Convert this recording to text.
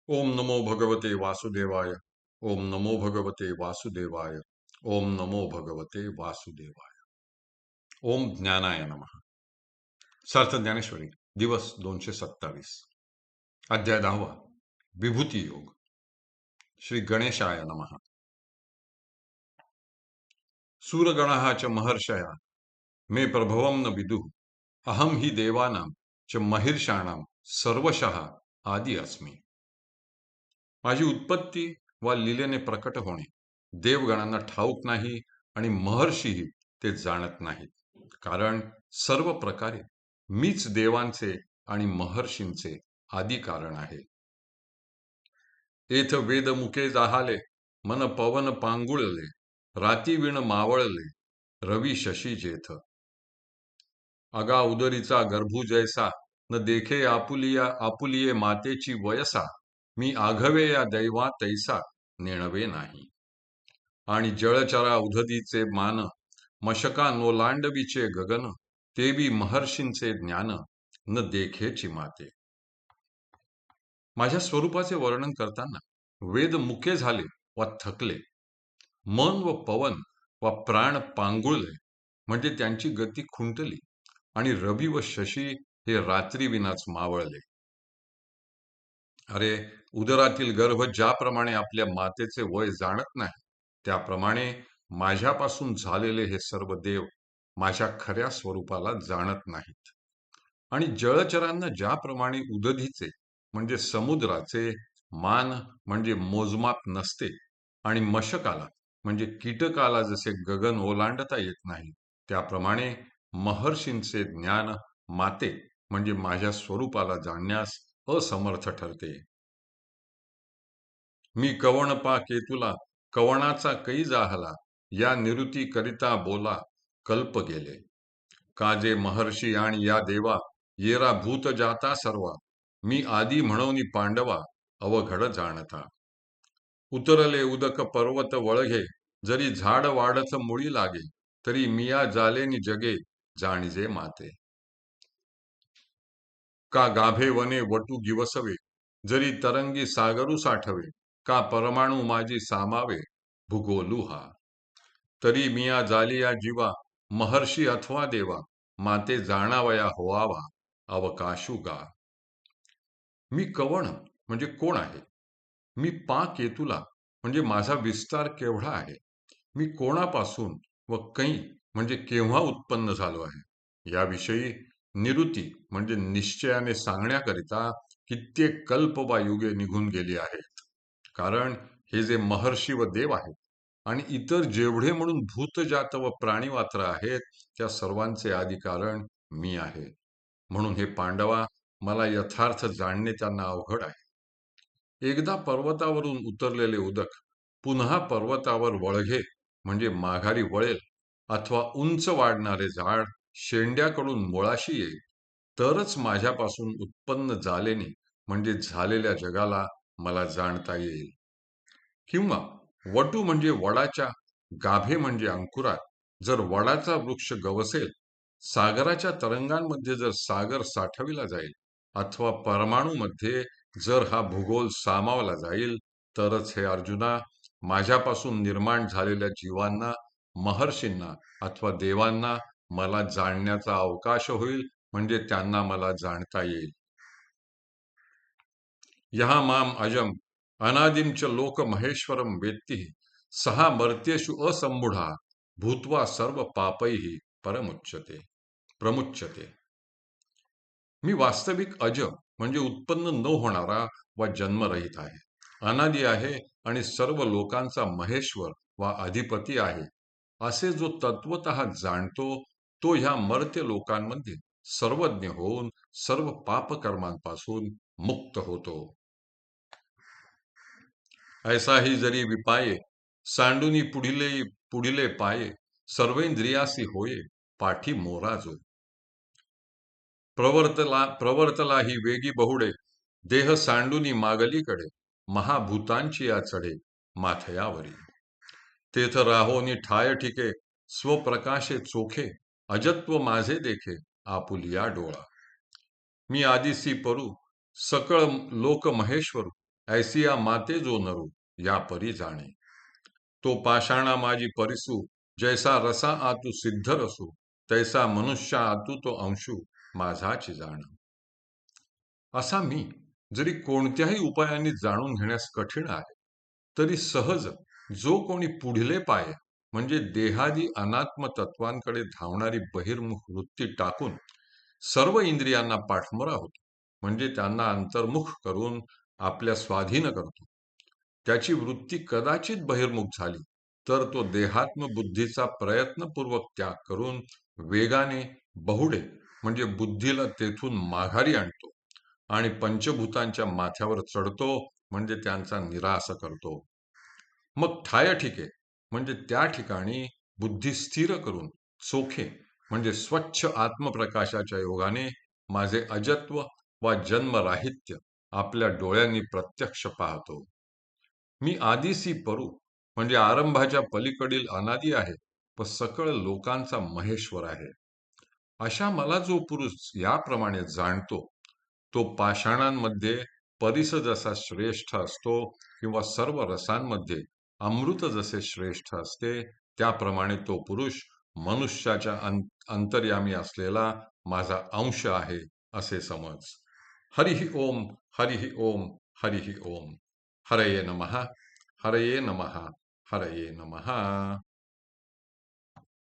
ओम नमो भगवते वासुदेवाय। ओम नमो भगवते वासुदेवाय। ओम नमो भगवते वासुदेवाय। ओम ज्ञानाय नमः। सर्थ ज्ञानेश्वरी दिवस 227, अध्याय 10, विभूती योग। श्री गणेशाय नमः। सूरगणः च महर्षया मे प्रभवं न विदुः अहम ही देवानां च महिर्षाणां सर्वशः आदि अस्मि। माझी उत्पत्ती वा लीलेने प्रकट होणे देवगणांना ठाऊक नाही आणि महर्षीही ते जाणत नाहीत, कारण सर्व प्रकारे मीच देवांचे आणि महर्षींचे आदी कारण आहे। एथ वेद मुके जाहाले मन पवन पांगुळले राती विण मावळले रवी शशी जेथ अगा उदरीचा गर्भू जैसा न देखे आपुलिये मातेची वयसा मी आघवे या दैवा तैसा नेणवे नाही। आणि जळचरा उधदीचे मान मशका नोलांडवीचे गगन ते बी महर्षींचे ज्ञान न देखेची माते। माझ्या स्वरूपाचे वर्णन करताना वेद मुके झाले वा थकले, मन व पवन वा प्राण पांगुळले म्हणजे त्यांची गती खुंटली, आणि रवी व शशी हे रात्री विनाच मावळले। अरे, उदरातील गर्भ ज्याप्रमाणे आपल्या मातेचे वय जाणत नाही, त्याप्रमाणे माझ्यापासून झालेले हे सर्व देव माझ्या खऱ्या स्वरूपाला जाणत नाहीत। आणि जळचरांना ज्याप्रमाणे उदधीचे म्हणजे समुद्राचे मान म्हणजे मोजमाप नसते, आणि मशकाला म्हणजे कीटकाला जसे गगन ओलांडता येत नाही, त्याप्रमाणे महर्षींचे ज्ञान माते म्हणजे माझ्या स्वरूपाला जाणण्यास असमर्थ ठरते। मी कवणपा केतुला कवणाचा कै जाहला या निरुती करिता बोला कल्प गेले। काजे महर्षी आणि या देवा येरा भूत जाता सर्वा मी आदी म्हणून पांडवा अवघड जाणता। उतरले उदक पर्वत वळघे जरी झाड वाढत मुळी लागे तरी मिया जालेनी जगे जाणीजे माते। का गाभे वने वटू गिवसवे जरी तरंगी सागरू साठवे का परमाणू माझी सामावे भूगोलू हा। तरी मिया जालिया जीवा महर्षी अथवा देवा माते जाणावया होवावा अवकाशू गा। मी कवण म्हणजे कोण आहे, मी पा केतुला म्हणजे माझा विस्तार केवढा आहे, मी कोणापासून व कै म्हणजे केव्हा उत्पन्न झालो आहे याविषयी निरुती म्हणजे निश्चयाने सांगण्याकरिता कित्येक कल्प वा युगे निघून गेली आहेत। कारण हे जे महर्षी व देव आहेत आणि इतर जेवढे म्हणून भूतजात व प्राणीमात्र आहेत, त्या सर्वांचे आदी कारण मी आहे। म्हणून हे पांडवा, मला यथार्थ जाणणे त्यांना अवघड आहे। एकदा पर्वतावरून उतरलेले उदक पुन्हा पर्वतावर वळघे म्हणजे माघारी वळेल, अथवा उंच वाढणारे झाड शेंड्याकडून मुळाशी येईल, तरच माझ्यापासून उत्पन्न झालेने म्हणजे झालेल्या जगाला मला जाणता येईल। किंवा वटू म्हणजे वडाच्या, गाभे म्हणजे अंकुरात जर वडाचा वृक्ष गवसेल, सागराच्या तरंगांमध्ये जर सागर साठविला जाईल, अथवा परमाणूमध्ये जर हा भूगोल सामावला जाईल, तरच हे अर्जुना माझ्यापासून निर्माण झालेल्या जीवांना, महर्षींना अथवा देवांना मला जाणण्याचा अवकाश होईल, म्हणजे त्यांना मला जाणता येईल। यहाँ माम अजम अनादिम च लोक महेश्वरम वेत्ती सहा मर्त्येषु असंबुढा भूत्वा सर्व पापैहि परमुच्यते प्रमुच्यते। मी वास्तविक अज म्हणजे उत्पन्न न होणारा व जन्मरहित आहे, अनादि आहे आणि सर्व लोकांचा महेश्वर वा अधिपती आहे, असे जो तत्वतः जाणतो तो ह्या मर्त्य लोकांमध्ये सर्वज्ञ होऊन सर्व पापकर्मांपासून मुक्त होतो। ऐसा ही जरी विपाये सांडुनी पुढिले पुढिले पाये सर्वेंद्रियासी होये पाठी मोरा जो। प्रवर्तला ही वेगी बहुडे देह सांडुनी मागलीकडे महाभूतांची या चढे माथयावरी। तेथ राहोनी ठाय ठिके स्वप्रकाशे चोखे अजत्व माझे देखे आपुलिया डोळा। मी आदिसी परू सकळ लोक महेश्वरू ऐसिया माते जो नरू या परी जाणे. तो पाषाणा माझी परिसू, जैसा रसा आतू सिद्ध रसू, तैसा मनुष्य आतू तो अंशू माझाची जाण. असा मी जरी कोणत्याही उपायाने जाणून घेण्यास कठीण आहे, तरी सहज जो कोणी पुढले पाय म्हणजे देहादी अनात्म तत्वांकडे धावणारी बहिर्मुख वृत्ती टाकून सर्व इंद्रियांना पाठमोरा होतो, म्हणजे त्यांना अंतर्मुख करून आपल्या स्वाधीन करतो. त्याची वृत्ती कदाचित बहिर्मुख झाली, तर तो देहात्म बुद्धीचा प्रयत्नपूर्वक त्याग करून वेगाने बहुडे म्हणजे बुद्धीला तेथून माघारी आणतो आणि पंचभूतांच्या माथ्यावर चढतो, म्हणजे त्यांचा निराश करतो. मग ठाय ठिके म्हणजे त्या ठिकाणी बुद्धी स्थिर करून चोखे म्हणजे स्वच्छ आत्मप्रकाशाच्या योगाने माझे अजत्व वा जन्मराहित्य आपल्या डोळ्यांनी प्रत्यक्ष पाहतो. मी आदिसी परू म्हणजे आरंभाच्या पलीकडील अनादी आहे, व सकळ लोकांचा महेश्वर आहे. अशा मला जो पुरुष याप्रमाणे जाणतो, तो पाषाणांमध्ये परिस जसा श्रेष्ठ असतो किंवा सर्व रसांमध्ये अमृत जसे श्रेष्ठ असते, त्याप्रमाणे तो पुरुष मनुष्याच्या अंतर्यामी असलेला माझा अंश आहे असे समज. हरिः ओम, हरिः ओम, हरिः ओम. हरये नमः, हरये नमः, हरये नमः.